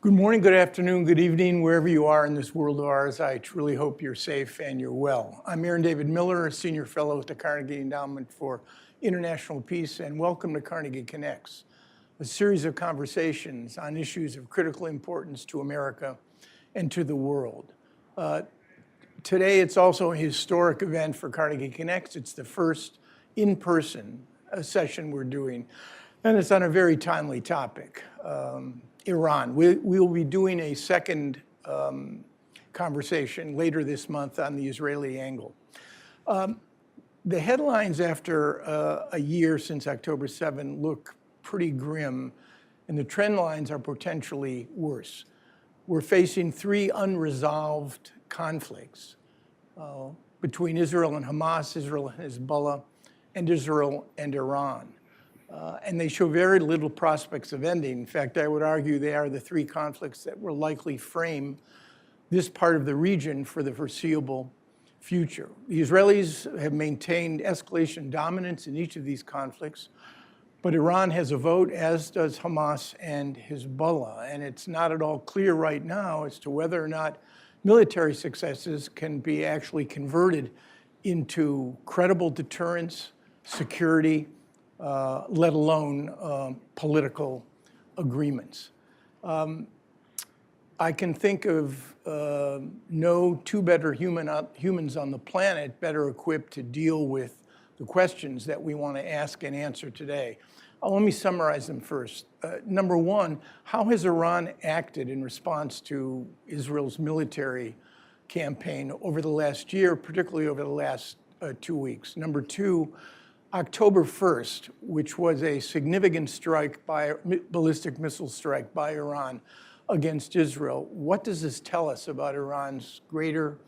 Good morning, good afternoon, good evening, wherever you are in this world of ours. I truly hope you're safe and you're well. I'm Aaron David Miller, a senior fellow at the Carnegie Endowment for International Peace, and welcome to Carnegie Connects, a series of conversations on issues of critical importance to America and to the world. Today, it's also a historic event for Carnegie Connects. It's the first in-person session we're doing, and it's on a very timely topic. Iran. We will be doing a second conversation later this month on the Israeli angle. The headlines after a year since October 7 look pretty grim, and the trend lines are potentially worse. We're facing three unresolved conflicts between Israel and Hamas, Israel and Hezbollah, and Israel and Iran. And they show very little prospects of ending. In fact, I would argue they are the three conflicts that will likely frame this part of the region for the foreseeable future. The Israelis have maintained escalation dominance in each of these conflicts, but Iran has a vote, as does Hamas and Hezbollah. And it's not at all clear right now as to whether or not military successes can be actually converted into credible deterrence, security, let alone political agreements. I can think of no two better humans on the planet better equipped to deal with the questions that we want to ask and answer today. Let me summarize them first. Number one, how has Iran acted in response to Israel's military campaign over the last year, particularly over the last 2 weeks? Number two, October 1st, which was a significant strike by ballistic missile strike by Iran against Israel. What does this tell us about Iran's greater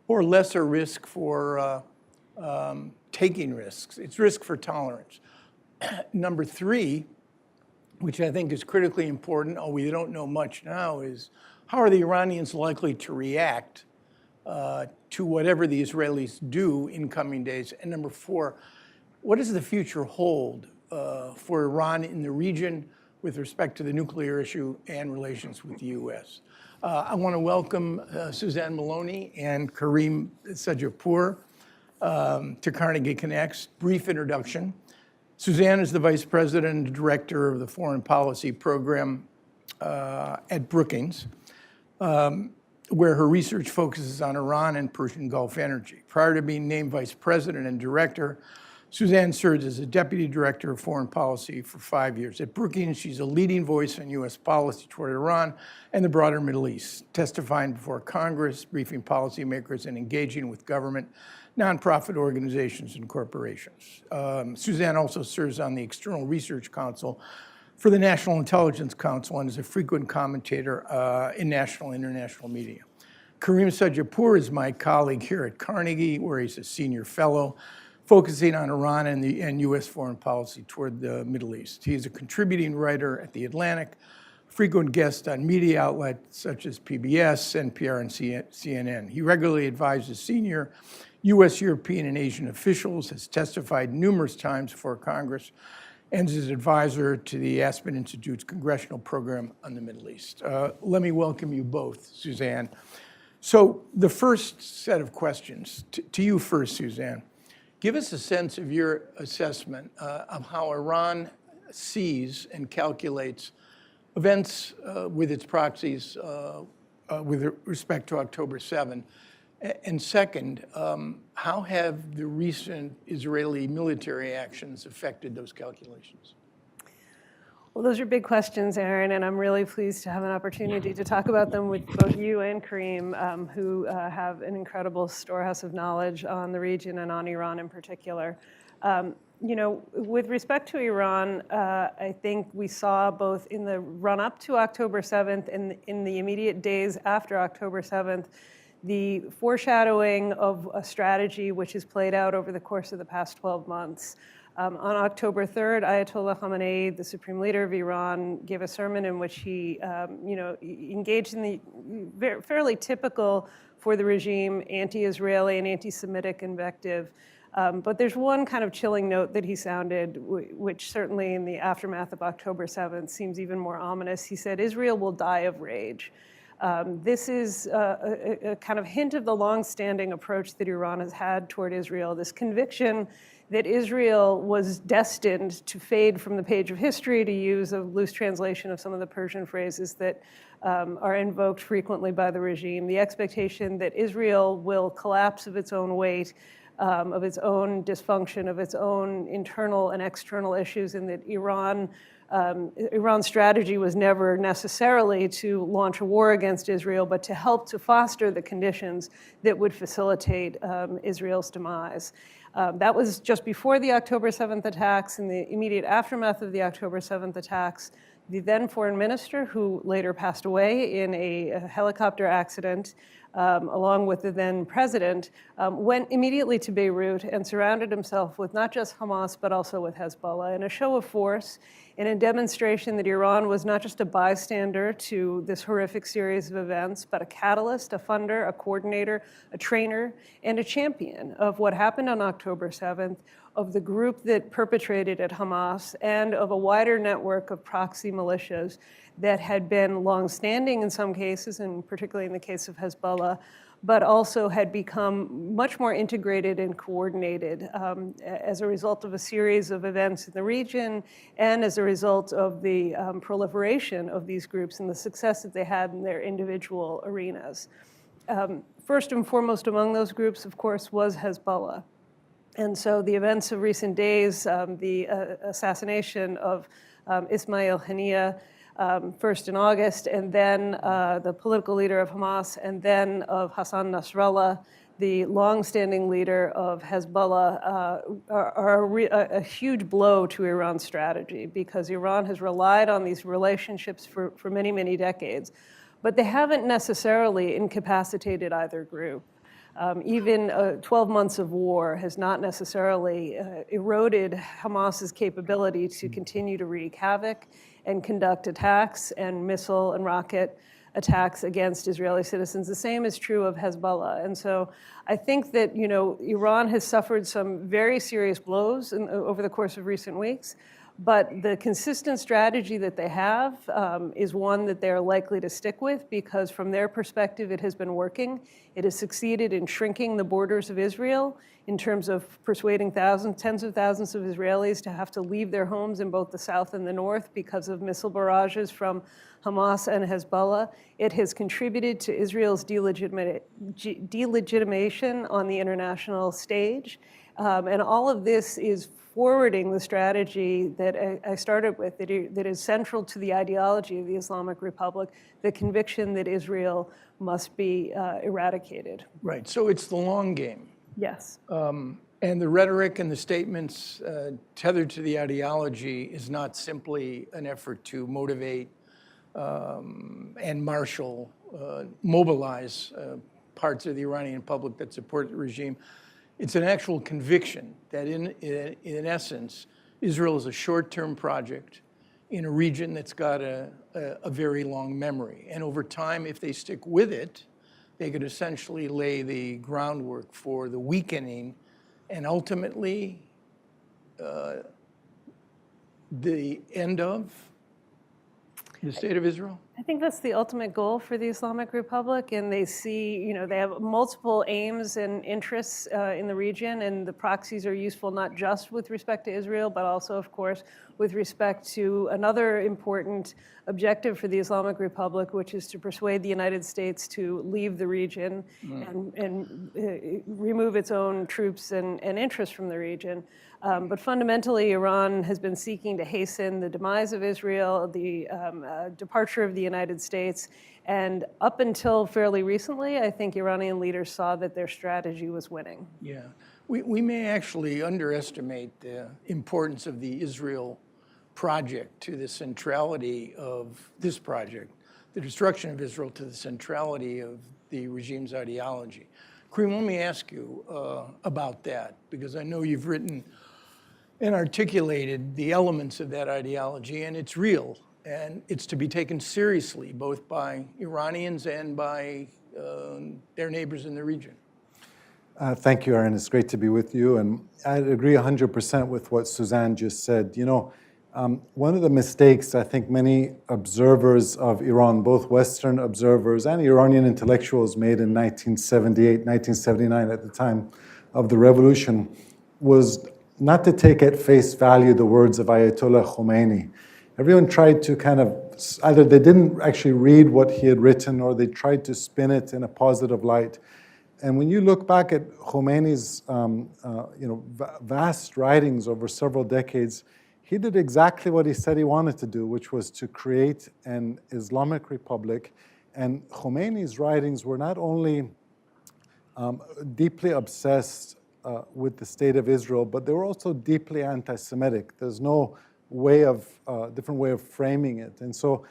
or lesser risk for taking risks? It's risk for tolerance. Number three, which I think is critically important, although we don't know much now, is how are the Iranians likely to react to whatever the Israelis do in coming days? And number four, what does the future hold for Iran in the region with respect to the nuclear issue and relations with the U.S.? I want to welcome Suzanne Maloney and Karim Sadjadpour to Carnegie Connects. Brief introduction. Suzanne is the Vice President and Director of the Foreign Policy Program at Brookings, where her research focuses on Iran and Persian Gulf energy. Prior to being named Vice President and Director, Suzanne served as a Deputy Director of Foreign Policy for 5 years. At Brookings, she's a leading voice on U.S. policy toward Iran and the broader Middle East, testifying before Congress, briefing policymakers, and engaging with government, nonprofit organizations, and corporations. Suzanne also serves on the External Research Council for the National Intelligence Council and is a frequent commentator in national and international media. Karim Sadjadpour is my colleague here at Carnegie, where he's a senior fellow, focusing on Iran and U.S. foreign policy toward the Middle East. He is a contributing writer at The Atlantic, frequent guest on media outlets such as PBS, NPR, and CNN. He regularly advises senior U.S., European, and Asian officials, has testified numerous times before Congress, and is an advisor to the Aspen Institute's congressional program on the Middle East. Let me welcome you both, Suzanne. So the first set of questions, to you first, Suzanne. Give us a sense of your assessment of how Iran sees and calculates events with its proxies with respect to October 7. And second, how have the recent Israeli military actions affected those calculations? Well, those are big questions, Aaron, and I'm really pleased to have an opportunity to talk about them with both you and Karim, who have an incredible storehouse of knowledge on the region and on Iran in particular. With respect to Iran, I think we saw both in the run-up to October 7th and in the immediate days after October 7th, the foreshadowing of a strategy which has played out over the course of the past 12 months. On October 3rd, Ayatollah Khamenei, the supreme leader of Iran, gave a sermon in which he, engaged in the fairly typical for the regime anti-Israeli and anti-Semitic invective But there's one kind of chilling note that he sounded, which certainly in the aftermath of October 7th seems even more ominous. He said, Israel will die of rage. This is a kind of hint of the long-standing approach that Iran has had toward Israel, this conviction that Israel was destined to fade from the page of history, to use a loose translation of some of the Persian phrases that are invoked frequently by the regime, the expectation that Israel will collapse of its own weight, of its own dysfunction, of its own internal and external issues, and that Iran's strategy was never necessarily to launch a war against Israel, but to help to foster the conditions that would facilitate Israel's demise. That was just before the October 7th attacks. In the immediate aftermath of the October 7th attacks, the then foreign minister, who later passed away in a helicopter accident, along with the then president, went immediately to Beirut and surrounded himself with not just Hamas, but also with Hezbollah, in a show of force, in a demonstration that Iran was not just a bystander to this horrific series of events, but a catalyst, a funder, a coordinator, a trainer, and a champion of what happened on October 7th, of the group that perpetrated at Hamas, and of a wider network of proxy militias that had been longstanding in some cases, and particularly in the case of Hezbollah, but also had become much more integrated and coordinated as a result of a series of events in the region and as a result of the proliferation of these groups and the success that they had in their individual arenas. First and foremost among those groups, of course, was Hezbollah. And so the events of recent days, the assassination of Ismail Haniyeh, first in August, and then the political leader of Hamas, and then of Hassan Nasrallah, the long-standing leader of Hezbollah, are a huge blow to Iran's strategy, because Iran has relied on these relationships for many, many decades. But they haven't necessarily incapacitated either group. Even 12 months of war has not necessarily eroded Hamas's capability to continue to wreak havoc and conduct attacks and missile and rocket attacks against Israeli citizens. The same is true of Hezbollah. And so I think that, Iran has suffered some very serious blows over the course of recent weeks. But the consistent strategy that they have is one that they're likely to stick with, because from their perspective, it has been working. It has succeeded in shrinking the borders of Israel in terms of persuading tens of thousands of Israelis to have to leave their homes in both the south and the north because of missile barrages from Hamas and Hezbollah. It has contributed to Israel's delegitimation on the international stage. And all of this is forwarding the strategy that I started with, that is central to the ideology of the Islamic Republic, the conviction that Israel must be eradicated. Right, so it's the long game. Yes. And the rhetoric and the statements tethered to the ideology is not simply an effort to motivate and mobilize parts of the Iranian public that support the regime. It's an actual conviction that in essence, Israel is a short-term project in a region that's got a very long memory. And over time, if they stick with it, they could essentially lay the groundwork for the weakening and ultimately the end of the state of Israel. I think that's the ultimate goal for the Islamic Republic, and they see, they have multiple aims and interests in the region, and the proxies are useful not just with respect to Israel, but also, of course, with respect to another important objective for the Islamic Republic, which is to persuade the United States to leave the region and remove its own troops and interests from the region. But fundamentally, Iran has been seeking to hasten the demise of Israel, the departure of the United States. And up until fairly recently, I think Iranian leaders saw that their strategy was winning. Yeah, we may actually underestimate the importance of the Israel project to the centrality of this project, the destruction of Israel to the centrality of the regime's ideology. Karim, let me ask you about that, because I know you've written and articulated the elements of that ideology, and it's real, and it's to be taken seriously, both by Iranians and by their neighbors in the region. Thank you, Aaron. It's great to be with you. And I agree 100% with what Suzanne just said. You know, one of the mistakes I think many observers of Iran, both Western observers and Iranian intellectuals, made in 1978, 1979, at the time of the revolution, was not to take at face value the words of Ayatollah Khomeini. Everyone tried to kind of, either they didn't actually read what he had written or they tried to spin it in a positive light. And when you look back at Khomeini's vast writings over several decades, he did exactly what he said he wanted to do, which was to create an Islamic republic. And Khomeini's writings were not only deeply obsessed with the state of Israel, but they were also deeply anti-Semitic. There's no different way of framing it. And so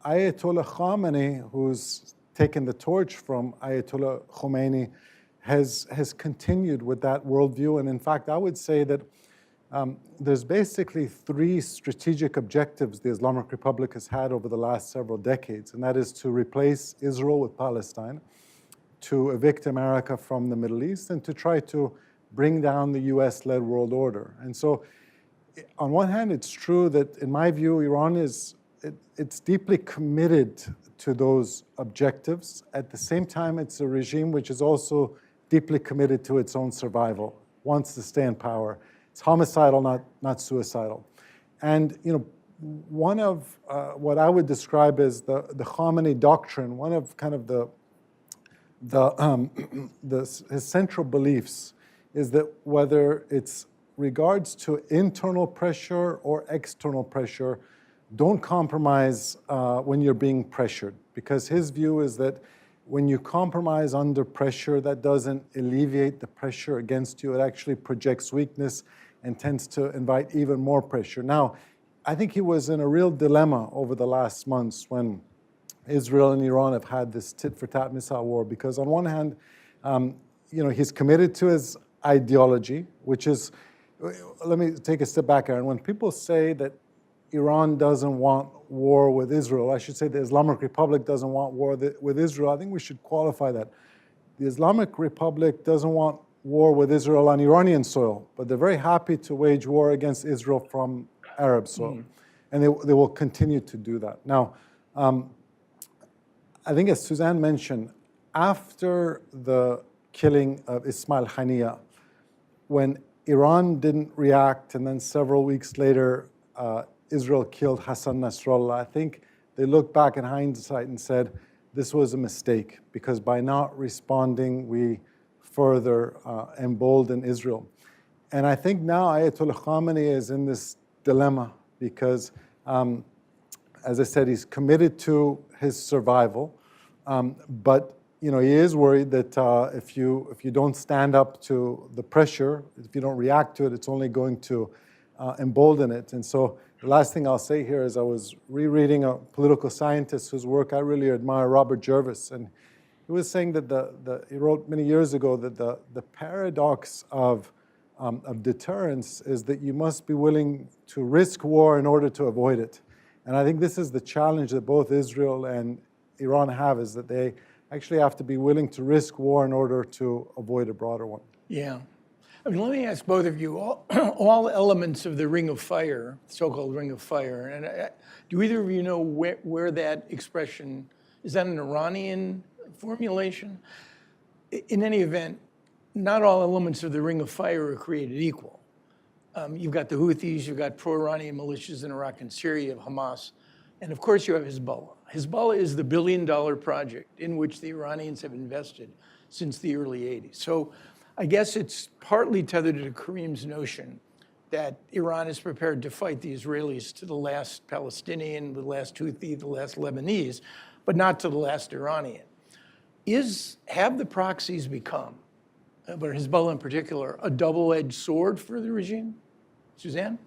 Ayatollah Khamenei, who's taken the torch from Ayatollah Khomeini, has continued with that worldview. And in fact, I would say that there's basically three strategic objectives the Islamic Republic has had over the last several decades, and that is to replace Israel with Palestine, to evict America from the Middle East, and to try to bring down the US-led world order. And so on one hand, it's true that, in my view, Iran it's deeply committed to those objectives. At the same time, it's a regime which is also deeply committed to its own survival, wants to stay in power. It's homicidal, not suicidal. And one of what I would describe as the Khamenei doctrine, one of kind of his central beliefs is that whether it's regards to internal pressure or external pressure, don't compromise when you're being pressured. Because his view is that when you compromise under pressure, that doesn't alleviate the pressure against you. It actually projects weakness and tends to invite even more pressure. Now, I think he was in a real dilemma over the last months when Israel and Iran have had this tit-for-tat missile war, because on one hand, he's committed to his ideology, which is, let me take a step back, Aaron. When people say that Iran doesn't want war with Israel, I should say the Islamic Republic doesn't want war with Israel, I think we should qualify that. The Islamic Republic doesn't want war with Israel on Iranian soil, but they're very happy to wage war against Israel from Arab soil. And they will continue to do that. Now, I think as Suzanne mentioned, after the killing of Ismail Haniyeh, when Iran didn't react, and then several weeks later, Israel killed Hassan Nasrallah, I think they looked back in hindsight and said, this was a mistake, because by not responding, we further emboldened Israel. And I think now Ayatollah Khamenei is in this dilemma, because, as I said, he's committed to his survival, but he is worried that if you don't stand up to the pressure, if you don't react to it, it's only going to embolden it. And so the last thing I'll say here is I was rereading a political scientist whose work I really admire, Robert Jervis, and he was saying that he wrote many years ago that the paradox of deterrence is that you must be willing to risk war in order to avoid it. And I think this is the challenge that both Israel and Iran have, is that they actually have to be willing to risk war in order to avoid a broader one. Yeah. I mean, let me ask both of you, all elements of the Ring of Fire, so-called Ring of Fire, and do either of you know where that expression, is that an Iranian formulation? In any event, not all elements of the Ring of Fire are created equal. You've got the Houthis, you've got pro-Iranian militias in Iraq and Syria, you have Hamas, and of course you have Hezbollah. Hezbollah is the billion-dollar project in which the Iranians have invested since the early 80s. So I guess it's partly tethered to Karim's notion that Iran is prepared to fight the Israelis to the last Palestinian, the last Houthi, the last Lebanese, but not to the last Iranian. Have the proxies become, but Hezbollah in particular, a double-edged sword for the regime? Suzanne?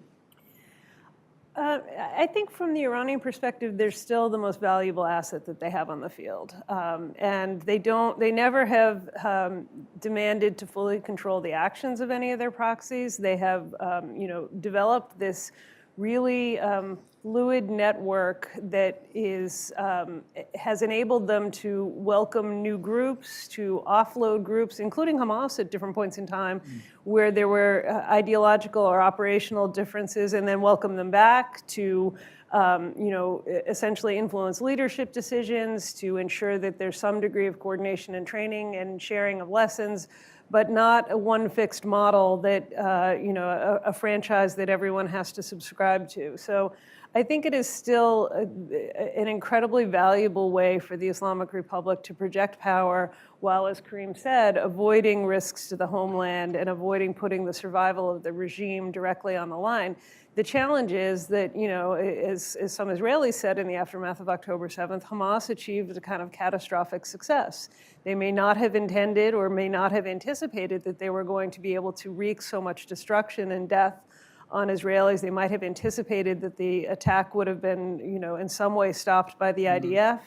I think from the Iranian perspective, they're still the most valuable asset that they have on the field. And they never have demanded to fully control the actions of any of their proxies. They have, developed this really fluid network that has enabled them to welcome new groups, to offload groups, including Hamas at different points in time, where there were ideological or operational differences, and then welcome them back to essentially influence leadership decisions, to ensure that there's some degree of coordination and training and sharing of lessons, but not a one fixed model that, a franchise that everyone has to subscribe to. So I think it is still an incredibly valuable way for the Islamic Republic to project power while, as Karim said, avoiding risks to the homeland and avoiding putting the survival of the regime directly on the line. The challenge is that, as some Israelis said in the aftermath of October 7th, Hamas achieved a kind of catastrophic success. They may not have intended or may not have anticipated that they were going to be able to wreak so much destruction and death on Israelis. They might have anticipated that the attack would have been, in some way stopped by the IDF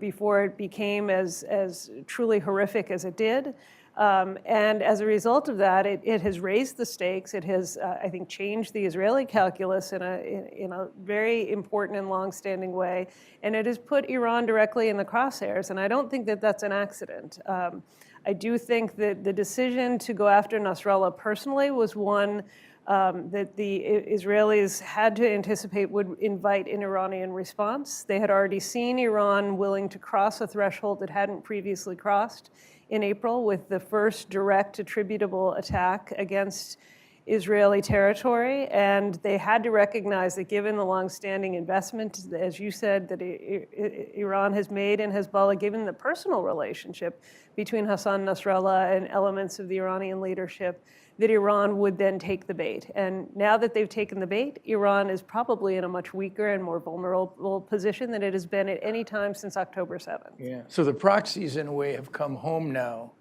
before it became as truly horrific as it did. And as a result of that, it has raised the stakes. It has, I think, changed the Israeli calculus in a very important and long-standing way. And it has put Iran directly in the crosshairs. And I don't think that that's an accident. I do think that the decision to go after Nasrallah personally was one that the Israelis had to anticipate would invite an Iranian response. They had already seen Iran willing to cross a threshold that hadn't previously crossed in April with the first direct attributable attack against Israeli territory. And they had to recognize that given the longstanding investment, as you said, that Iran has made in Hezbollah, given the personal relationship between Hassan Nasrallah and elements of the Iranian leadership, that Iran would then take the bait. And now that they've taken the bait, Iran is probably in a much weaker and more vulnerable position than it has been at any time since October 7th. Yeah. So the proxies, in a way, have come home now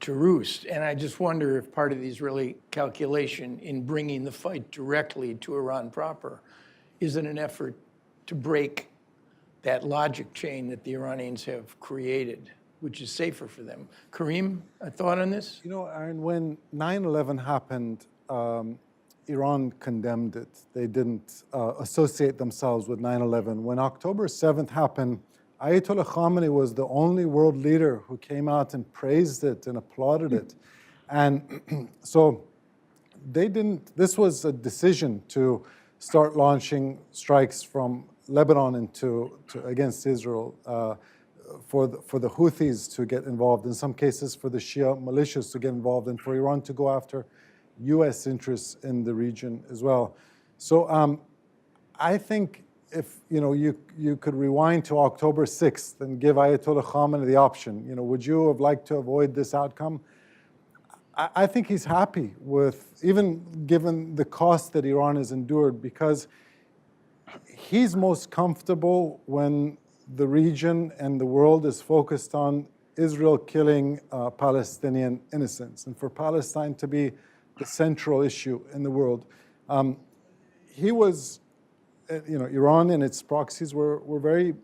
to roost. And I just wonder if part of the Israeli calculation in bringing the fight directly to Iran proper isn't an effort to break that logic chain that the Iranians have created, which is safer for them. Karim, a thought on this? Aaron, when 9/11 happened, Iran condemned it. They didn't associate themselves with 9/11. When October 7th happened, Ayatollah Khamenei was the only world leader who came out and praised it and applauded it. And so this was a decision to start launching strikes from Lebanon against Israel, for the Houthis to get involved, in some cases for the Shia militias to get involved, and for Iran to go after U.S. interests in the region as well. So I think if you could rewind to October 6th and give Ayatollah Khamenei the option, would you have liked to avoid this outcome? I think he's happy with, even given the cost that Iran has endured, because he's most comfortable when the region and the world is focused on Israel killing Palestinian innocents, and for Palestine to be the central issue in the world. He was, Iran and its proxies were very,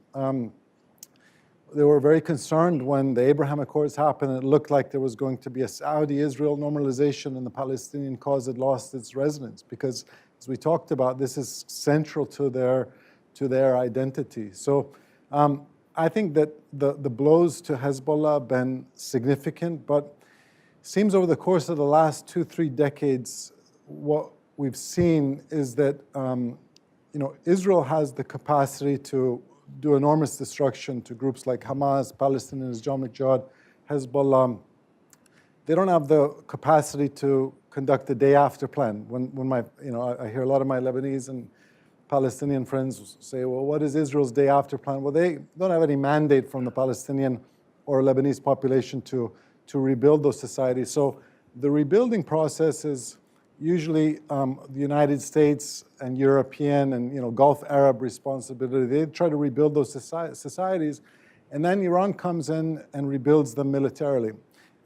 they were very concerned when the Abraham Accords happened. It looked like there was going to be a Saudi-Israel normalization, and the Palestinian cause had lost its resonance, because, as we talked about, this is central to their identity. So I think that the blows to Hezbollah have been significant, but it seems over the course of the last 2-3 decades, what we've seen is that Israel has the capacity to do enormous destruction to groups like Hamas, Palestinian Islamic Jihad, Hezbollah. They don't have the capacity to conduct a day after plan. When I hear a lot of my Lebanese and Palestinian friends say, well, what is Israel's day after plan? Well, they don't have any mandate from the Palestinian or Lebanese population to rebuild those societies. So the rebuilding process is usually the United States and European and Gulf Arab responsibility. They try to rebuild those societies, and then Iran comes in and rebuilds them militarily.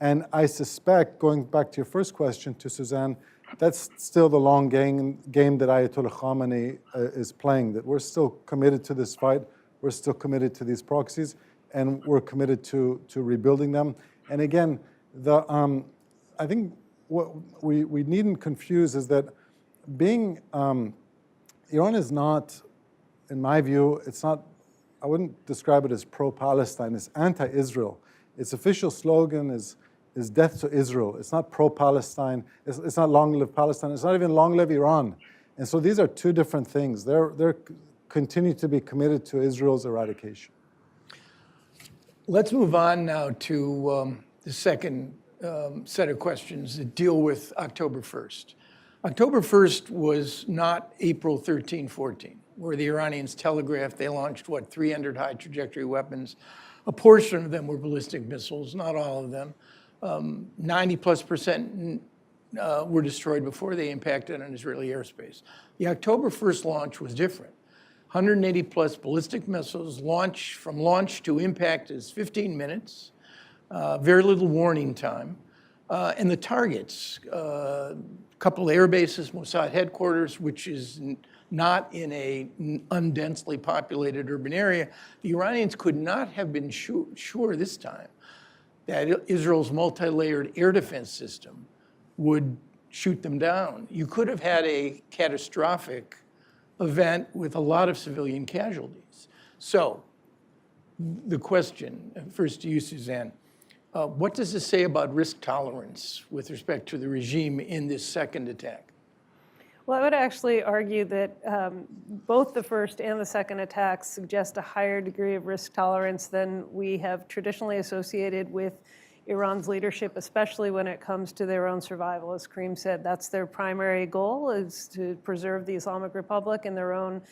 And I suspect, going back to your first question to Suzanne, that's still the long game that Ayatollah Khamenei is playing, that we're still committed to this fight, we're still committed to these proxies, and we're committed to rebuilding them. And again, I think what we needn't confuse is that being Iran is not, in my view, it's not, I wouldn't describe it as pro-Palestine, it's anti-Israel. Its official slogan is death to Israel. It's not pro-Palestine, it's not long live Palestine, it's not even long live Iran. And so these are two different things. They're continue to be committed to Israel's eradication. Let's move on now to the second set of questions that deal with October 1st. October 1st was not April 13, 14, where the Iranians telegraphed they launched, 300 high trajectory weapons. A portion of them were ballistic missiles, not all of them. 90+% were destroyed before they impacted on Israeli airspace. The October 1st launch was different. 180 plus ballistic missiles from launch to impact is 15 minutes, very little warning time. And the targets, a couple air bases, Mossad headquarters, which is not in a undensely populated urban area. The Iranians could not have been sure this time that Israel's multi-layered air defense system would shoot them down. You could have had a catastrophic event with a lot of civilian casualties. So the question, first to you, Suzanne, what does this say about risk tolerance with respect to the regime in this second attack? Well, I would actually argue that both the first and the second attacks suggest a higher degree of risk tolerance than we have traditionally associated with Iran's leadership, especially when it comes to their own survival. As Karim said, that's their primary goal, is to preserve the Islamic Republic and their own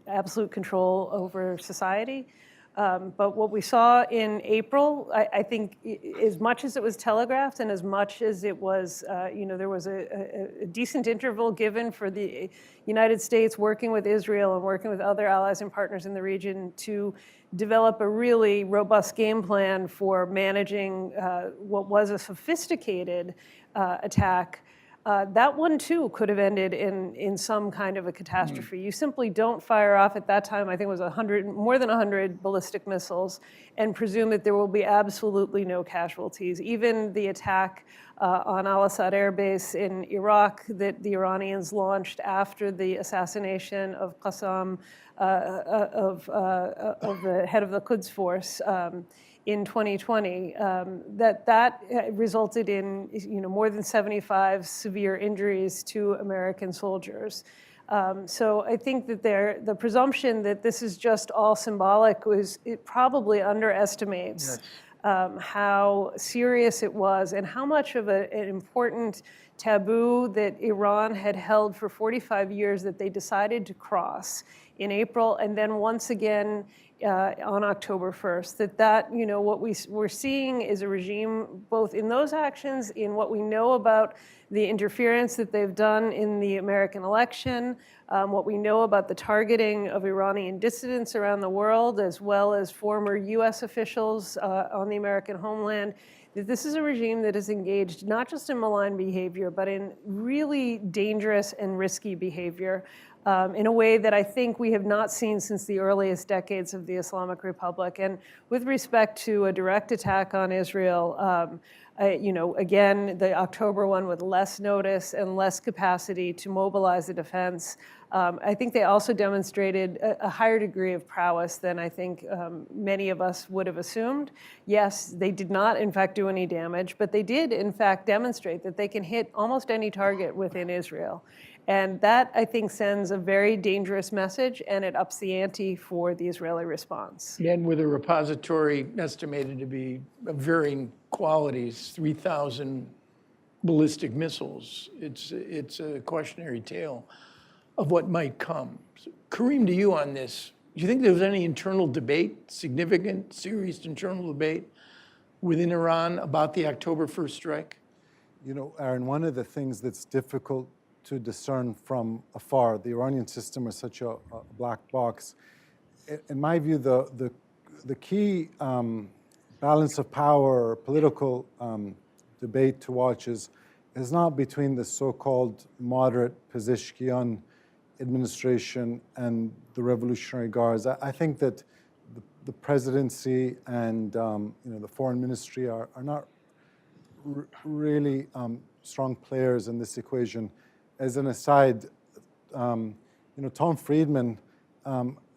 absolute control over society. But what we saw in April, I think, as much as it was telegraphed and as much as it was, there was a decent interval given for the United States working with Israel and working with other allies and partners in the region to develop a really robust game plan for managing what was a sophisticated attack. That one, too, could have ended in some kind of a catastrophe. You simply don't fire off at that time, I think it was more than 100 ballistic missiles, and presume that there will be absolutely no casualties. Even the attack on Al-Assad Air Base in Iraq that the Iranians launched after the assassination of Qassam, of the head of the Quds Force, in 2020, that resulted in more than 75 severe injuries to American soldiers. So I think that the presumption that this is just all symbolic it probably underestimates how serious it was and how much of an important taboo that Iran had held for 45 years that they decided to cross in April, and then once again on October 1st, what we're seeing is a regime, both in those actions, in what we know about the interference that they've done in the American election, what we know about the targeting of Iranian dissidents around the world, as well as former US officials on the American homeland, that this is a regime that is engaged not just in malign behavior, but in really dangerous and risky behavior. In a way that I think we have not seen since the earliest decades of the Islamic Republic. And with respect to a direct attack on Israel, again, the October one with less notice and less capacity to mobilize the defense, I think they also demonstrated a higher degree of prowess than I think many of us would have assumed. Yes, they did not, in fact, do any damage, but they did, in fact, demonstrate that they can hit almost any target within Israel. And that, I think, sends a very dangerous message, and it ups the ante for the Israeli response. And with a repository estimated to be of varying qualities, 3,000 ballistic missiles, it's a cautionary tale of what might come. So, Karim, to you on this, do you think there was any internal debate, significant, serious internal debate within Iran about the October 1st strike? Aaron, one of the things that's difficult to discern from afar, the Iranian system is such a black box. In my view, the key balance of power or political debate to watch is not between the so-called moderate Pezeshkian administration and the Revolutionary Guards. I think that the presidency and the foreign ministry are not really strong players in this equation. As an aside, Tom Friedman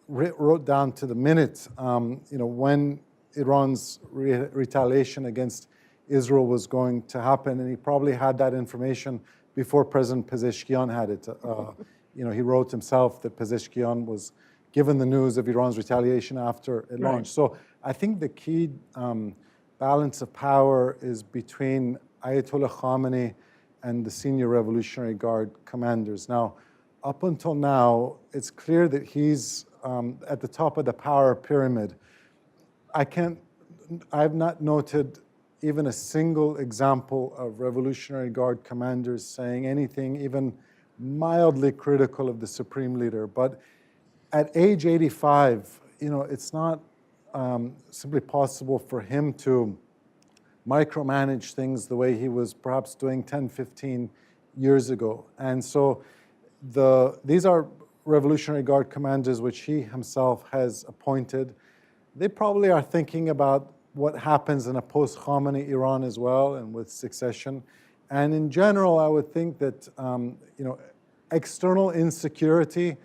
wrote down to the minute, when Iran's retaliation against Israel was going to happen, and he probably had that information before President Pezeshkian had it. He wrote himself that Pezeshkian was given the news of Iran's retaliation after it launched. So I think the key balance of power is between Ayatollah Khamenei and the senior Revolutionary Guard commanders. Now, up until now, it's clear that he's at the top of the power pyramid. I've not noted even a single example of Revolutionary Guard commanders saying anything even mildly critical of the supreme leader. But at age 85, it's not simply possible for him to micromanage things the way he was perhaps doing 10, 15 years ago. And so these are Revolutionary Guard commanders which he himself has appointed. They probably are thinking about what happens in a post-Khamenei Iran as well, and with succession. And in general, I would think that external insecurity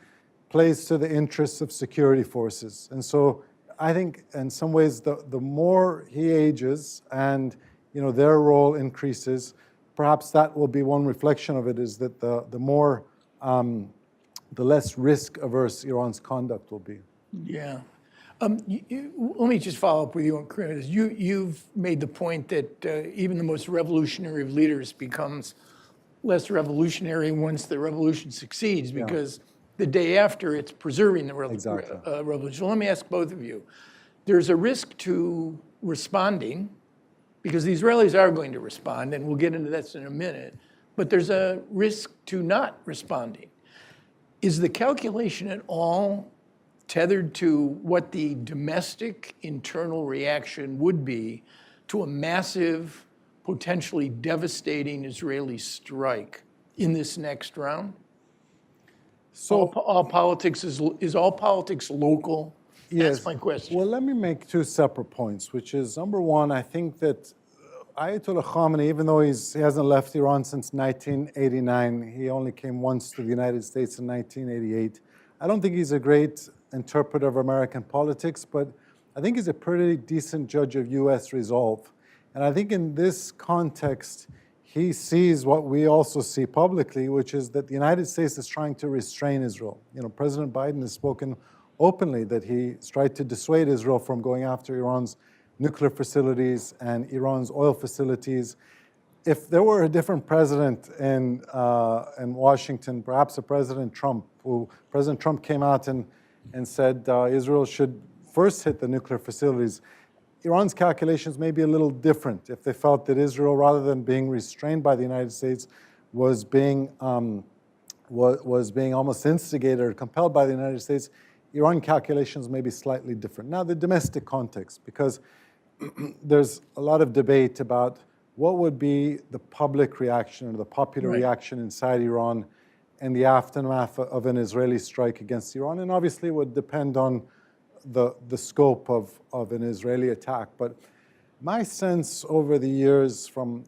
plays to the interests of security forces. And so I think in some ways, the more he ages and their role increases, perhaps that will be one reflection of it, is that the less risk-averse Iran's conduct will be. Yeah. Let me just follow up with you on Karim. You've made the point that even the most revolutionary of leaders becomes less revolutionary once the revolution succeeds, because the day after it's preserving the revolution. So let me ask both of you. There's a risk to responding, because the Israelis are going to respond, and we'll get into that in a minute, but there's a risk to not responding. Is the calculation at all tethered to what the domestic internal reaction would be to a massive, potentially devastating Israeli strike in this next round? So all politics is all politics local? Yes. That's my question. Well, let me make two separate points, which is, number one, I think that Ayatollah Khamenei, even though he hasn't left Iran since 1989, he only came once to the United States in 1988. I don't think he's a great interpreter of American politics, but I think he's a pretty decent judge of U.S. resolve. And I think in this context, he sees what we also see publicly, which is that the United States is trying to restrain Israel. President Biden has spoken openly that he's tried to dissuade Israel from going after Iran's nuclear facilities and Iran's oil facilities. If there were a different president in Washington, perhaps a President Trump came out and said Israel should first hit the nuclear facilities, Iran's calculations may be a little different. If they felt that Israel, rather than being restrained by the United States, was being almost instigated or compelled by the United States, Iran calculations may be slightly different. Now, the domestic context, because there's a lot of debate about what would be the public reaction or the popular reaction inside Iran in the aftermath of an Israeli strike against Iran. And obviously it would depend on the scope of an Israeli attack. But my sense over the years, from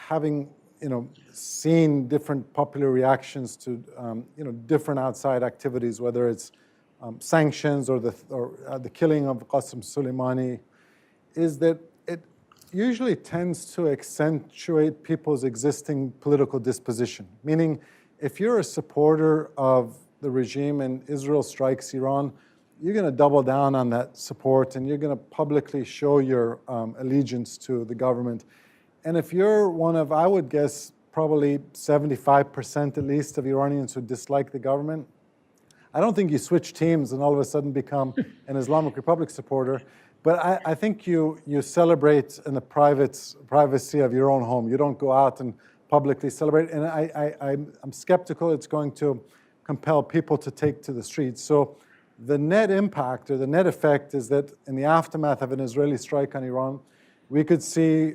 having seen different popular reactions to different outside activities, whether it's sanctions or the killing of Qasem Soleimani, is that it usually tends to accentuate people's existing political disposition. Meaning, if you're a supporter of the regime and Israel strikes Iran, you're going to double down on that support and you're going to publicly show your allegiance to the government. And if you're one of, I would guess, probably 75% at least of Iranians who dislike the government, I don't think you switch teams and all of a sudden become an Islamic Republic supporter. But I think you celebrate in the privacy of your own home. You don't go out and publicly celebrate. And I'm skeptical it's going to compel people to take to the streets. So the net impact or the net effect is that in the aftermath of an Israeli strike on Iran, we could see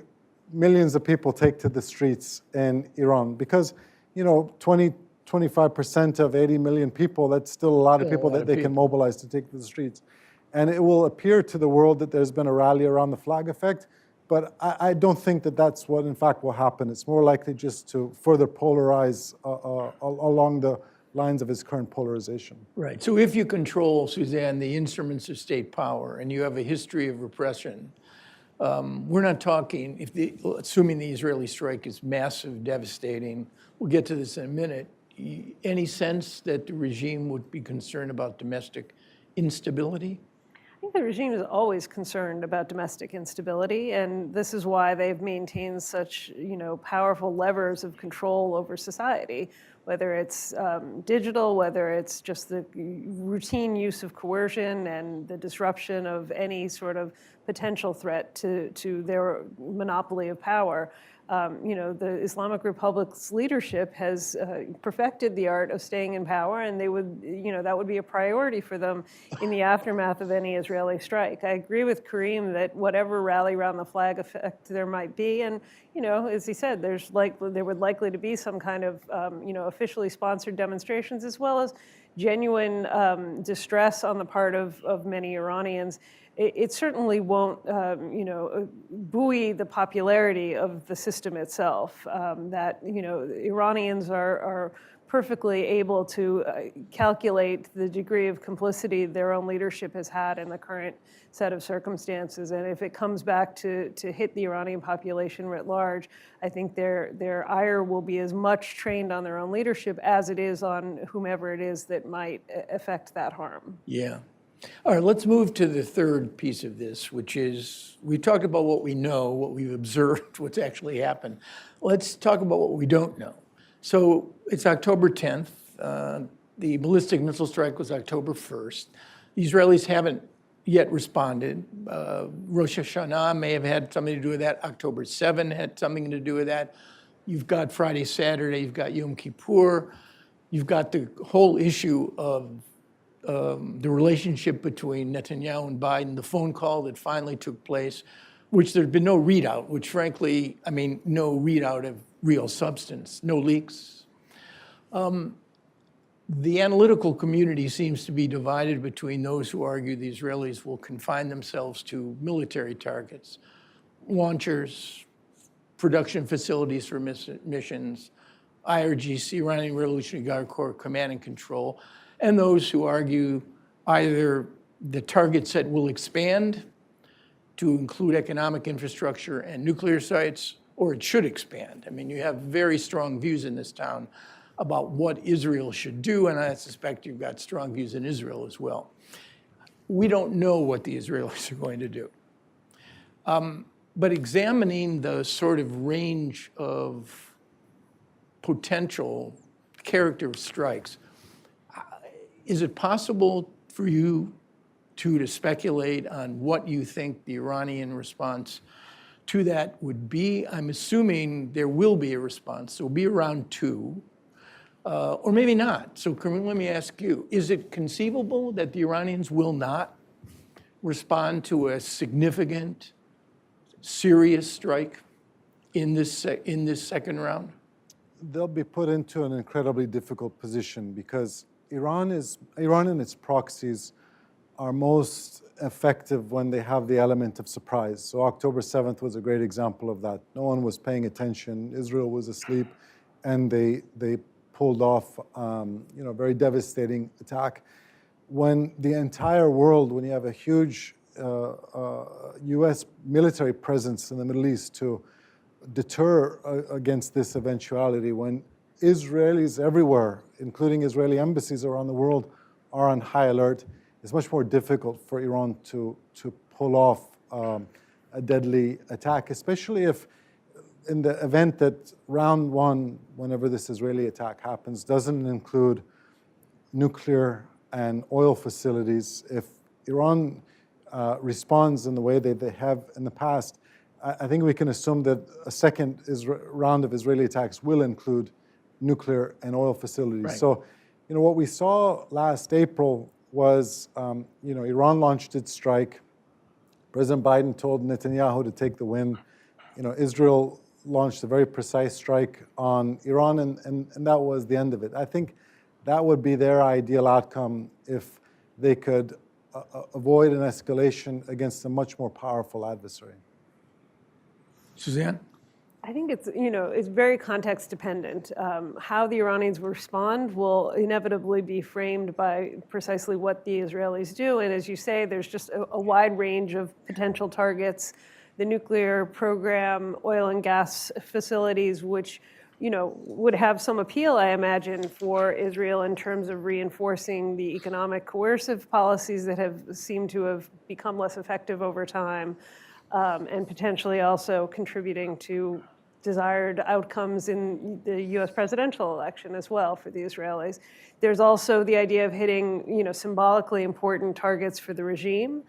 millions of people take to the streets in Iran. Because, 25% of 80 million people, that's still a lot of people that they can mobilize to take to the streets. And it will appear to the world that there's been a rally around the flag effect, but I don't think that that's what in fact will happen. It's more likely just to further polarize along the lines of his current polarization. Right. So if you control, Suzanne, the instruments of state power, and you have a history of repression, we're not talking, assuming the Israeli strike is massive, devastating, we'll get to this in a minute, any sense that the regime would be concerned about domestic instability? I think the regime is always concerned about domestic instability, and this is why they've maintained such, powerful levers of control over society, whether it's digital, whether it's just the routine use of coercion and the disruption of any sort of potential threat to their monopoly of power. The Islamic Republic's leadership has perfected the art of staying in power, and they would, that would be a priority for them in the aftermath of any Israeli strike. I agree with Karim that whatever rally around the flag effect there might be, and as he said, there would likely to be some kind of officially sponsored demonstrations, as well as genuine distress on the part of many Iranians. It certainly won't, buoy the popularity of the system itself. Iranians are perfectly able to calculate the degree of complicity their own leadership has had in the current set of circumstances. And if it comes back to hit the Iranian population writ large, I think their ire will be as much trained on their own leadership as it is on whomever it is that might affect that harm. Yeah. All right, let's move to the third piece of this, which is, we talked about what we know, what we've observed, what's actually happened. Let's talk about what we don't know. So it's October 10th. The ballistic missile strike was October 1st. The Israelis haven't yet responded. Rosh Hashanah may have had something to do with that. October 7 had something to do with that. You've got Friday, Saturday, you've got Yom Kippur. You've got the whole issue of the relationship between Netanyahu and Biden, the phone call that finally took place, which there's been no readout, which frankly, no readout of real substance, no leaks. The analytical community seems to be divided between those who argue the Israelis will confine themselves to military targets, launchers, production facilities for missions, IRGC, Iranian Revolutionary Guard Corps, command and control, and those who argue either the target set will expand to include economic infrastructure and nuclear sites, or it should expand. You have very strong views in this town about what Israel should do, and I suspect you've got strong views in Israel as well. We don't know what the Israelis are going to do. But examining the sort of range of potential character of strikes, is it possible for you to speculate on what you think the Iranian response to that would be? I'm assuming there will be a response. So it'll be around 2, or maybe not. So Karim, let me ask you, is it conceivable that the Iranians will not respond to a significant, serious strike in this second round? They'll be put into an incredibly difficult position because Iran and its proxies are most effective when they have the element of surprise. So October 7th was a great example of that. No one was paying attention. Israel was asleep, and they pulled off a very devastating attack. When the entire world, when you have a huge U.S. military presence in the Middle East to deter against this eventuality, when Israelis everywhere, including Israeli embassies around the world, are on high alert, it's much more difficult for Iran to pull off a deadly attack, especially if in the event that round 1, whenever this Israeli attack happens, doesn't include nuclear and oil facilities. If Iran responds in the way that they have in the past, I think we can assume that a second round of Israeli attacks will include nuclear and oil facilities. Right. So, what we saw last April was, Iran launched its strike. President Biden told Netanyahu to take the win. Israel launched a very precise strike on Iran, and that was the end of it. I think that would be their ideal outcome if they could avoid an escalation against a much more powerful adversary. Suzanne? I think it's very context dependent. How the Iranians respond will inevitably be framed by precisely what the Israelis do. And as you say, there's just a wide range of potential targets. The nuclear program, oil and gas facilities, which would have some appeal, I imagine, for Israel in terms of reinforcing the economic coercive policies that have seemed to have become less effective over time. And potentially also contributing to desired outcomes in the U.S. presidential election as well for the Israelis. There's also the idea of hitting, symbolically important targets for the regime.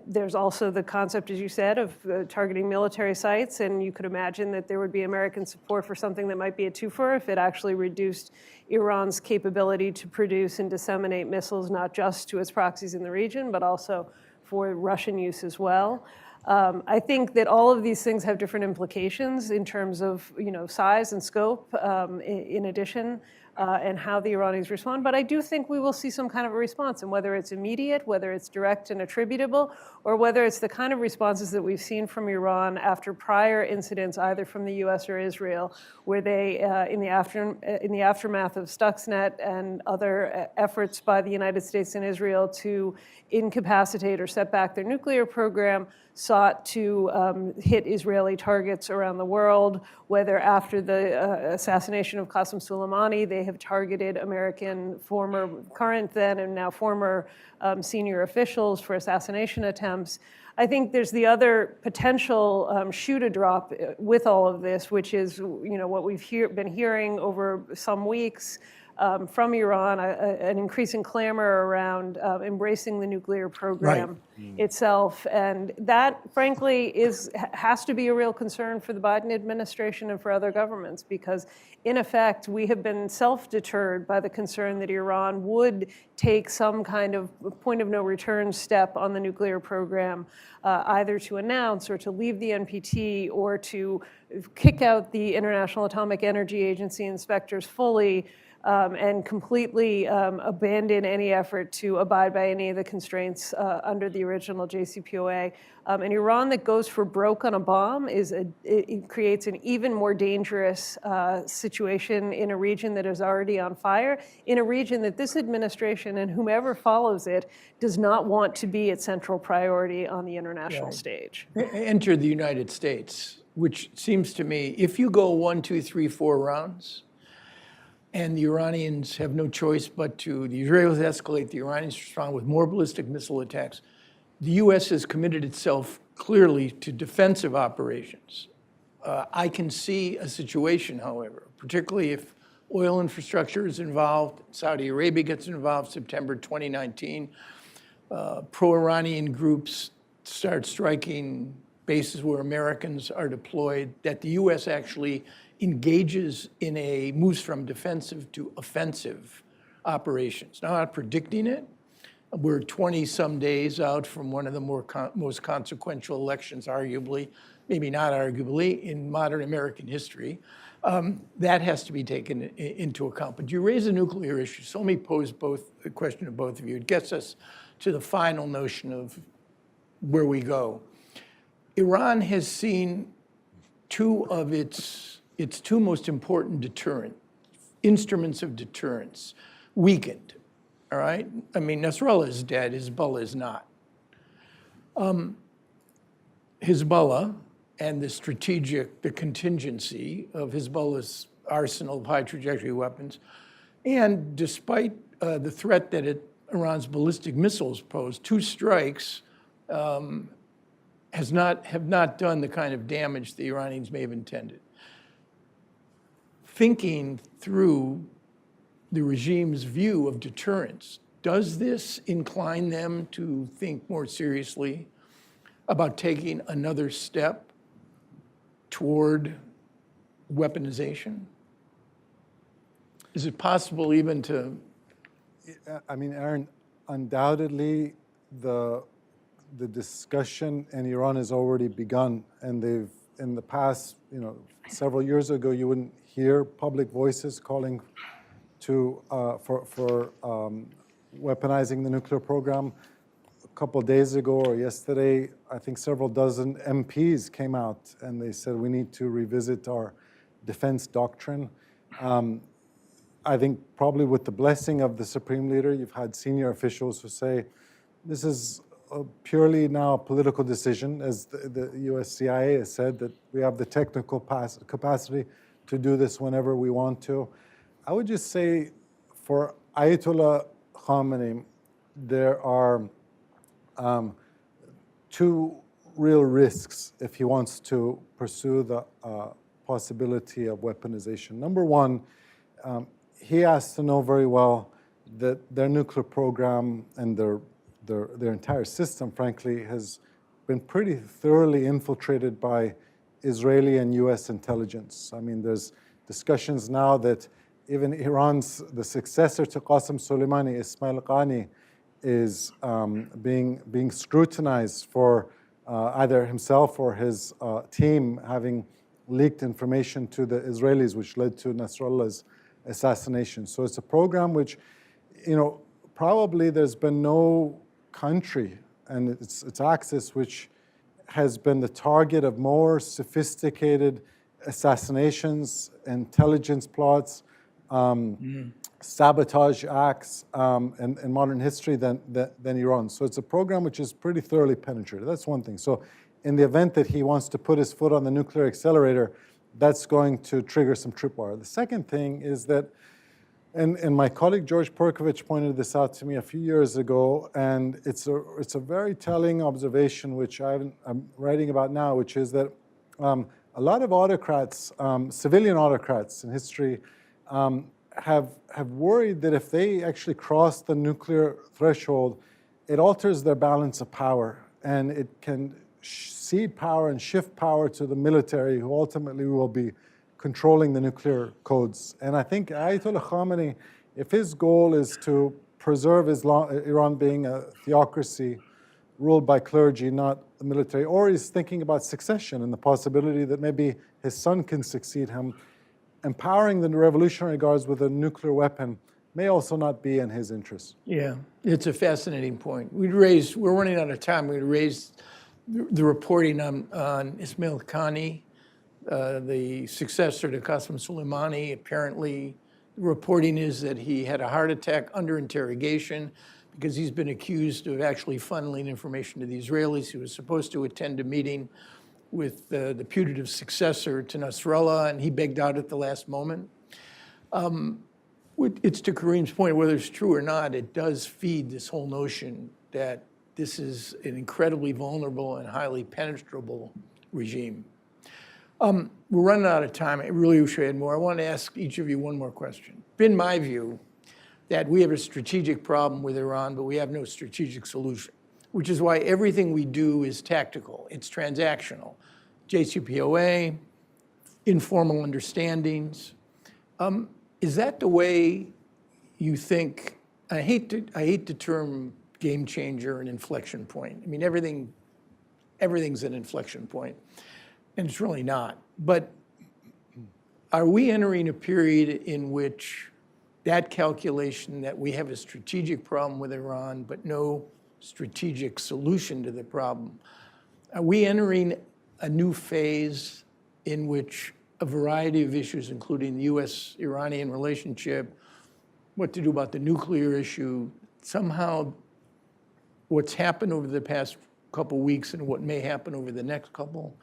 There's also the concept, as you said, of targeting military sites, and you could imagine that there would be American support for something that might be a twofer if it actually reduced Iran's capability to produce and disseminate missiles, not just to its proxies in the region, but also for Russian use as well. I think that all of these things have different implications in terms of size and scope in addition, and how the Iranians respond. But I do think we will see some kind of a response, and whether it's immediate, whether it's direct and attributable, or whether it's the kind of responses that we've seen from Iran after prior incidents, either from the U.S. or Israel, where they, in the aftermath of Stuxnet and other efforts by the United States and Israel to incapacitate or set back their nuclear program, sought to hit Israeli targets around the world, whether after the assassination of Qasem Soleimani, they have targeted American current then and now former senior officials for assassination attempts. I think there's the other potential shoe to drop with all of this, which is what we've been hearing over some weeks from Iran, an increasing clamor around embracing the nuclear program itself. And that, frankly, has to be a real concern for the Biden administration and for other governments, because, in effect, we have been self-deterred by the concern that Iran would take some kind of point of no return step on the nuclear program, either to announce or to leave the NPT or to kick out the International Atomic Energy Agency inspectors fully, and completely abandon any effort to abide by any of the constraints under the original JCPOA. An Iran that goes for broke on a bomb it creates an even more dangerous situation in a region that is already on fire, in a region that this administration and whomever follows it does not want to be its central priority on the international stage. Enter the United States, which seems to me, if you go 1, 2, 3, 4 rounds, and the Iranians have no choice but to, the Israelis escalate, the Iranians respond with more ballistic missile attacks. The U.S. has committed itself clearly to defensive operations. I can see a situation, however, particularly if oil infrastructure is involved, Saudi Arabia gets involved, September 2019, pro-Iranian groups start striking bases where Americans are deployed, that the U.S. actually engages moves from defensive to offensive operations. Now, I'm not predicting it. We're 20-some days out from one of the most consequential elections, arguably, maybe not arguably, in modern American history. That has to be taken into account. But you raise a nuclear issue, so let me pose a question to both of you. It gets us to the final notion of where we go. Iran has seen two of its two most important instruments of deterrence weakened, all right? I mean, Nasrallah is dead, Hezbollah is not. Hezbollah and the contingency of Hezbollah's arsenal of high trajectory weapons, and despite the threat that Iran's ballistic missiles pose, 2 strikes have not done the kind of damage the Iranians may have intended. Thinking through the regime's view of deterrence, does this incline them to think more seriously about taking another step toward weaponization? Is it possible even to? I mean, Aaron, undoubtedly the discussion in Iran has already begun, and they've, in the past, several years ago, you wouldn't hear public voices calling for weaponizing the nuclear program. couple of days ago or yesterday, I think several dozen MPs came out and they said we need to revisit our defense doctrine. I think probably with the blessing of the Supreme Leader, you've had senior officials who say this is purely now a political decision, as the US CIA has said, that we have the technical capacity to do this whenever we want to. I would just say for Ayatollah Khamenei, there are two real risks if he wants to pursue the possibility of weaponization. Number one, he has to know very well that their nuclear program and their entire system, frankly, has been pretty thoroughly infiltrated by Israeli and US intelligence. I mean, there's discussions now that even the successor to Qasem Soleimani, Ismail Qani, is being scrutinized for either himself or his team having leaked information to the Israelis, which led to Nasrallah's assassination. So it's a program which, probably there's been no country and its axis which has been the target of more sophisticated assassinations, intelligence plots, sabotage acts in modern history than Iran. So it's a program which is pretty thoroughly penetrated. That's one thing. So in the event that he wants to put his foot on the nuclear accelerator, that's going to trigger some tripwire. The second thing is that, and my colleague George Perkovich pointed this out to me a few years ago, and it's a very telling observation which I'm writing about now, which is that a lot of autocrats, civilian autocrats in history, have worried that if they actually cross the nuclear threshold, it alters their balance of power, and it can cede power and shift power to the military, who ultimately will be controlling the nuclear codes. And I think Ayatollah Khamenei, if his goal is to preserve Iran being a theocracy ruled by clergy, not the military, or he's thinking about succession and the possibility that maybe his son can succeed him, empowering the Revolutionary Guards with a nuclear weapon may also not be in his interest. Yeah, it's a fascinating point. We're running out of time. We'd raised the reporting on Ismail Qani, the successor to Qasem Soleimani. Apparently, the reporting is that he had a heart attack under interrogation because he's been accused of actually funneling information to the Israelis. He was supposed to attend a meeting with the putative successor to Nasrallah, and he begged out at the last moment. It's to Karim's point, whether it's true or not, it does feed this whole notion that this is an incredibly vulnerable and highly penetrable regime. We're running out of time. I really wish we had more. I want to ask each of you one more question. It's been my view that we have a strategic problem with Iran, but we have no strategic solution, which is why everything we do is tactical. It's transactional. JCPOA, informal understandings. Is that the way you think? I hate the term game changer and inflection point. I mean, everything's an inflection point, and it's really not. But are we entering a period in which that calculation that we have a strategic problem with Iran, but no strategic solution to the problem, are we entering a new phase in which a variety of issues, including the US-Iranian relationship, what to do about the nuclear issue, somehow what's happened over the past couple weeks and what may happen over the next couple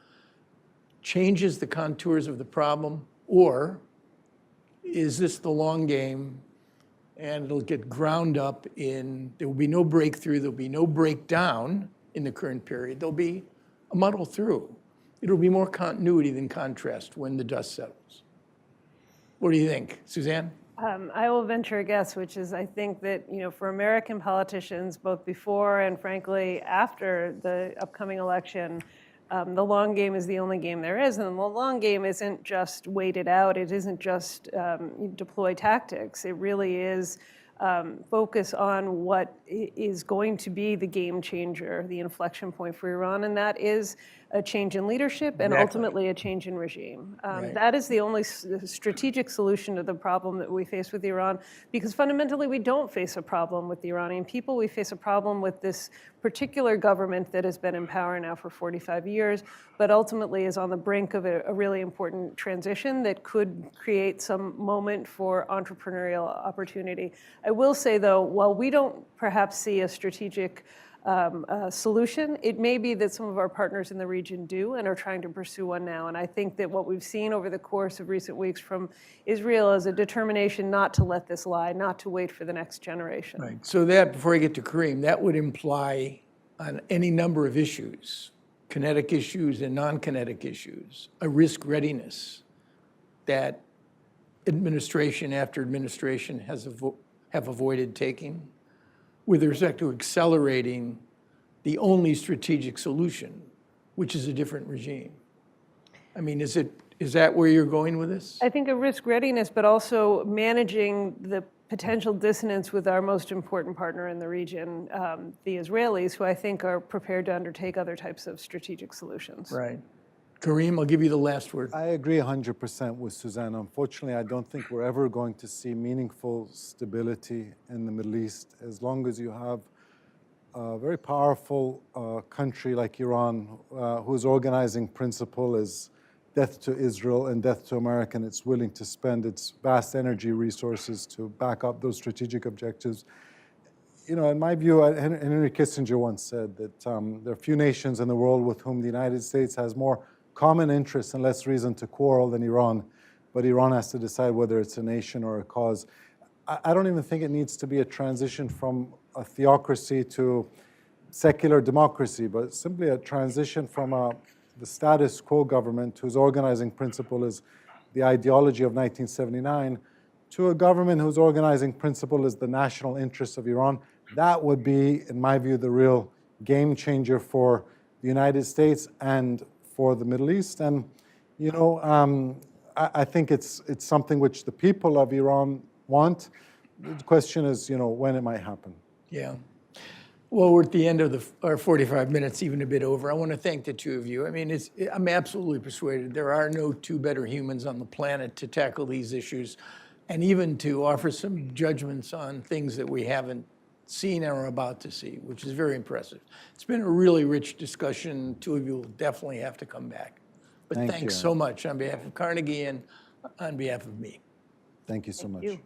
changes the contours of the problem? Or is this the long game and it'll get ground up there will be no breakthrough, there'll be no breakdown in the current period, there'll be a muddle through. It'll be more continuity than contrast when the dust settles. What do you think, Suzanne? I will venture a guess, which is I think that, for American politicians, both before and frankly after the upcoming election, the long game is the only game there is. And the long game isn't just wait it out. It isn't just deploy tactics. It really is focus on what is going to be the game changer, the inflection point for Iran, and that is a change in leadership and ultimately a change in regime. That is the only strategic solution to the problem that we face with Iran, because fundamentally we don't face a problem with the Iranian people. We face a problem with this particular government that has been in power now for 45 years, but ultimately is on the brink of a really important transition that could create some moment for entrepreneurial opportunity. I will say, though, while we don't perhaps see a strategic solution, it may be that some of our partners in the region do and are trying to pursue one now. And I think that what we've seen over the course of recent weeks from Israel is a determination not to let this lie, not to wait for the next generation. Right. So that, before I get to Karim, that would imply on any number of issues, kinetic issues and non-kinetic issues, a risk readiness that administration after administration have avoided taking with respect to accelerating the only strategic solution, which is a different regime. I mean, is that where you're going with this? I think a risk readiness, but also managing the potential dissonance with our most important partner in the region, the Israelis, who I think are prepared to undertake other types of strategic solutions. Right. Karim, I'll give you the last word. I agree 100% with Suzanne. Unfortunately, I don't think we're ever going to see meaningful stability in the Middle East as long as you have a very powerful country like Iran, whose organizing principle is death to Israel and death to America, and it's willing to spend its vast energy resources to back up those strategic objectives. You know, in my view, Henry Kissinger once said that there are few nations in the world with whom the United States has more common interests and less reason to quarrel than Iran, but Iran has to decide whether it's a nation or a cause. I don't even think it needs to be a transition from a theocracy to secular democracy, but simply a transition from the status quo government whose organizing principle is the ideology of 1979 to a government whose organizing principle is the national interests of Iran. That would be, in my view, the real game changer for the United States and for the Middle East. And, you know, I think it's something which the people of Iran want. The question is, you know, when it might happen. Yeah. Well, we're at the end of our 45 minutes, even a bit over. I want to thank the two of you. I mean, I'm absolutely persuaded there are no two better humans on the planet to tackle these issues and even to offer some judgments on things that we haven't seen or are about to see, which is very impressive. It's been a really rich discussion. Two of you will definitely have to come back. But thanks so much on behalf of Carnegie and on behalf of me. Thank you so much. Thank you.